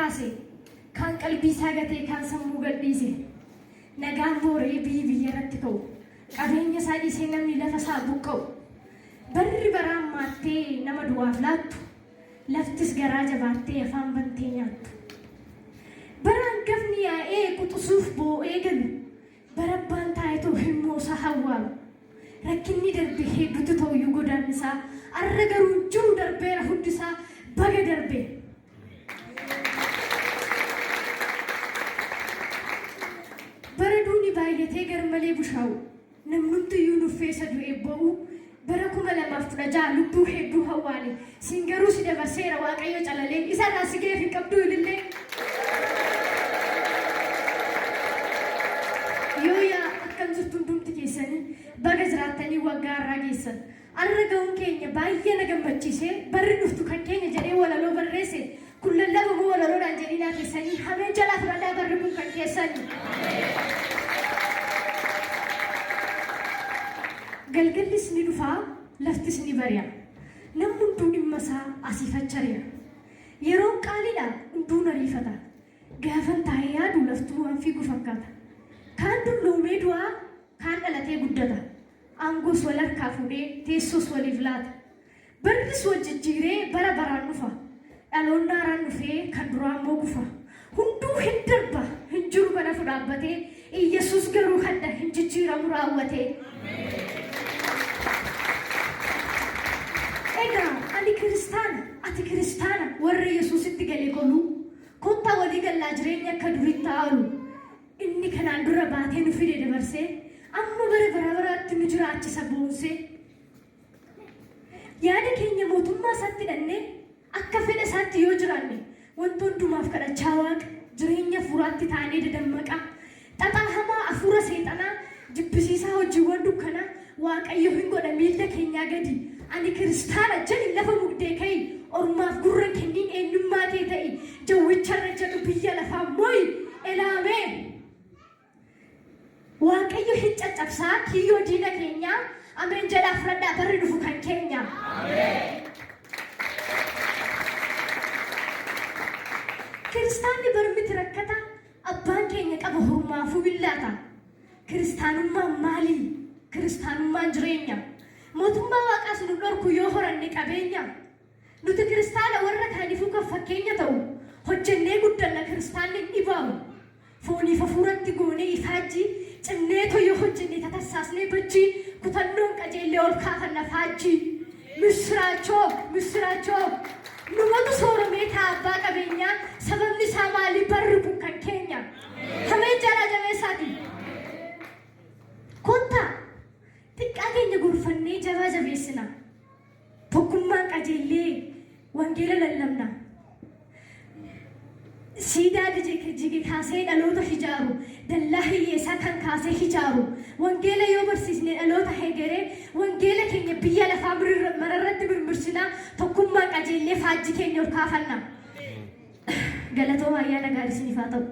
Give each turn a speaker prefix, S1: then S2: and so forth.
S1: kaase kan qalbii isaa gatee kan sammuu gadhiise nagaan booree biyya irratti ka'u qabeenya isaa dhiisee namni lafa isaa buqqa'u barri baraan maattee nama du'aaf laattu laftis garaa jabaattee afaan bantee nyaattu baraan gafni yaa'ee quxusuuf boo'ee galu barabbaan taayitoo himmoosaa hawwaalu rakkinni darbe hedduutu ta'uyyuu godaan isaa arra garuu jiru darbeera hundisaa baga darbe bara duuni baay'atee garmalee bushaa'u namnumtiyyuu nuffeessa du'ee ba'u bara 2016 lubbuu hedduu hawwaale siin garuu si dabarseera waaqayyo calalee isarraa si geef hin qabdu ilillee yoo yaa akkam jirtu hundumti keessanii baga jiraattanii waggaa irraa geessan arra ga'uun keenya baay'ee na gammachiisee barri dhuftu kan keenya jedhee walaloo barreesse kun lallabamoo walaloodhaan jedhii laafessanii hamee jalaa fudhadhaa barri kun kan keessanii galgallis ni dhufaa laftis ni bari'a namni hunduu dhimma isaa asiifachari'a yeroon qaaliidha hunduun ariifata gaafan taa'ee yaadu laftuu waan fiigu fakkaata kaan dulloomee du'aa kaan dhalatee guddata aangoos wal harkaa fuudhee teessoos waliif laata barris wajjijjiiree bara baraan dhufa dhaloonni haaraan dhufee kan duraa immoo gufa hunduu hin darba hin jiru kana fudhaabbatee Iyyasuus garuu hadda hin jijjiiramu raawwatee egaa ani kiristaana ati kiristaana warra Yesuusitti galee goluu kottaa walii gallaa jireenya akka duritti haa'alu inni kanaan dura baatee nu fide dabarsee amma bara baraatti nu jiraachisa boonsee yaada keenya mootummaa isaatti hidhannee akka fedha isaatti yoo jiraanne wanta hundumaaf kadhachaa waaqa jireenya hafuuraatti taanee dadammaqa xaxaa hamaa hafuura seexanaa jibbisiisaa hojiiwwan dukkanaa waaqayyo hin godha miilla keenyaa gadi ani kiristaana jedhi lafa mugdee ka'i ormaaf gurra kenniin eenyummaa kee ta'i jawwicharra jedhu biyya lafaa moo'i elaamee waaqayyo hin caccabsaa kiyyoo diina keenyaa ameen jedhaa fudhadhaa barri dhufu kan keenya kiristaanni barmiti rakkata abbaan keenya qaba hormaafuu billaata kiristaanummaan maalii kiristaanummaan jireenya mootummaa waaqaas nu dhorku yoo horanne qabeenya nuti kiristaana warra kaaniifuu kan fakkeenya ta'u hojjennee guddanna kiristaanni hin dhibaamu fooniif hafuuratti goonee ifaajjii cinneetoo yoo hojjenne tatassaasnee bajjii kutannoon qajeellee ol kaafanna faajjii misiraachoo numatu sooromee taa abbaa qabeenyaa sababni isaa maalii barri kun kan keenya hamee jalaa jabeessaati kottaa xiqqaa keenya gorfannee jabaa jabeessina tokkummaan qajeellee wangeela lallabna siidaa jige kaasee dhaloota hijaaru dallaa hiyyeessaa kan kaasee hijaaru wangeela yoo barsiisne dhaloota hegeree wangeela keenya biyya lafaa mararratti mirmirsinaa tokkummaan qajeellee faajji keenya ol kaafanna galatoomaa ayyaana gaarii isiniif haa ta'u